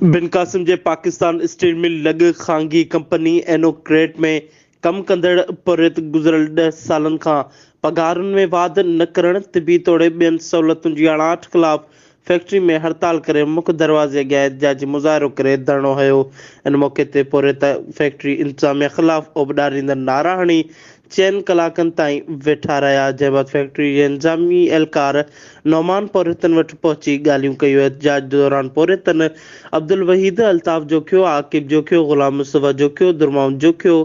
बिन कासिम जे Pakistan steel mill लॻ ख़ानगी company एनोक्रेट में कम कंदड़ पुरित गुज़िरियल 10 सालनि खां पगारुनि में वाध न करण, तिबी तोड़े ॿियनि सहूलियतुनि जी आड़ाट ख़िलाफ़ फैक्ट्री में हड़ताल करे मुख्य दरवाज़े अॻियां एहतिजाजी मुज़ाहिरो करे धरणो हयो। इन मौक़े ते पुरित फैक्ट्री इंतज़ामिया ख़िलाफ़ उबॾारींदड़ नारा हणी 4 कलाकनि ताईं वेठा रहिया, जंहिं बैदि फैक्ट्री जे इंतज़ामी एहलकार नौमान पुरियतनि वटि पहुची ॻाल्हियूं कयूं। एहतिजाज दौरान पुरियतनि अब्दुल वहीद, अल्ताफ़ जोखियो, आकिब जोखियो, ग़ुलाम मुस्तफ़ा जोखियो, दुरमाम जोखियो,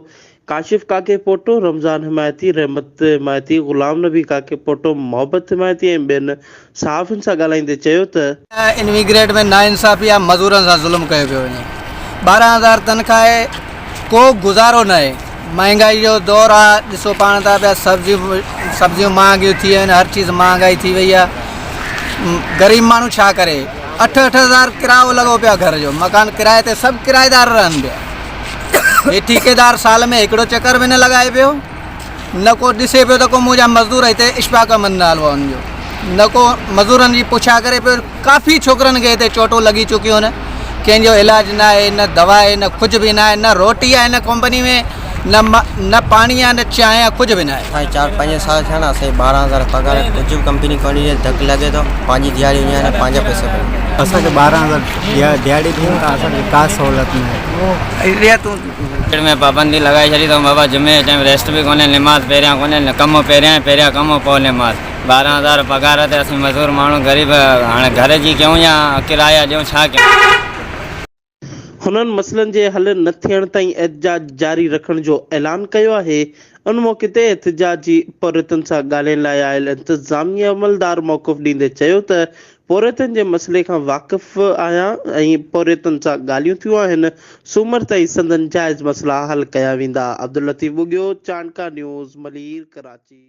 काशिफ काके पोटो, रमज़ान हिमायती, रहमत हिमायती, ग़ुलाम नबी काके पोटो, मोहब्बत हिमायती ऐं ॿियनि सहाफ़ियुनि सां ॻाल्हाईंदे चयो त इमिग्रेट में नाइंसाफ़ी या मज़दूरनि सां ज़ुल्म कयो पियो वञे। 12,000 तनख़्वाह आहे, को गुज़ारो न आहे। महांगाई जो दौर आहे, ॾिसो पाण था पिया, सब्जियूं महांगियूं थी वियूं आहिनि, हर चीज़ महांगाई थी वई आहे। ग़रीब माण्हू छा करे? 8,000 किरायो लॻो पिया घर जो, मकान किराए ते, सभु किराएदार रहनि पिया। हे ठेकेदार साल में हिकिड़ो चकर बि न लॻाए पियो, न को ॾिसे पियो त को मुंहिंजा मज़दूर हिते इशफाक़ अहमद नालो आहे उनजो, न को मज़दूरनि जी पुछा करे पियो। काफ़ी छोकिरनि खे हिते चोटूं लॻी चुकियूं आहिनि, कंहिंजो इलाज न आहे, न दवा आहे, न कुझु बि न आहे, न रोटी आहे हिन कंपनी में, न पानी आहे, न चांहि आहे, कुझु बि न आहे। 4-5 साल थिया न, असांखे 12,000 पगार, कुझु कंपनी कोन्हे, धक लॻे थो, पंहिंजी दिहाड़ी हीअं न, पंहिंजा पैसा पवनि। असांखे 12,000 दिहाड़ी ॾियूं था, असांखे का सहूलियत न में पाबंदी लगाई छॾी अथऊं बाबा। जुमे टाइम रेस्ट भी कोन्हे, निमाज़ पहिरियां कोन्हे, न कमु पहिरियां कमु पोइ निमाज़। 12,000 पगार ते असीं मज़दूर माण्हू ग़रीब, हाणे घर जी कयूं या किराया ॾियूं, छा कयूं? हुननि मसइलनि जे हल न थियण ताईं एहतिजाज जारी रखण जो ऐलान कयो आहे। उन मौक़े ते एहतिजाजी पुरियतनि सां ॻाल्हाइण लाइ आयल इंतज़ामिया अमलदार मौक़ुफ़ ॾींदे चयो त पुरियतनि जे मसइले खां वाक़िफ़ आहियां ऐं पुरियतनि सां ॻाल्हियूं थियूं आहिनि। सूमर ताईं संदन जाइज़ मसइला हल कया वेंदा। अब्दुल लतीफ़ बुगियो, चाणका न्यूज़, मलीर, कराची।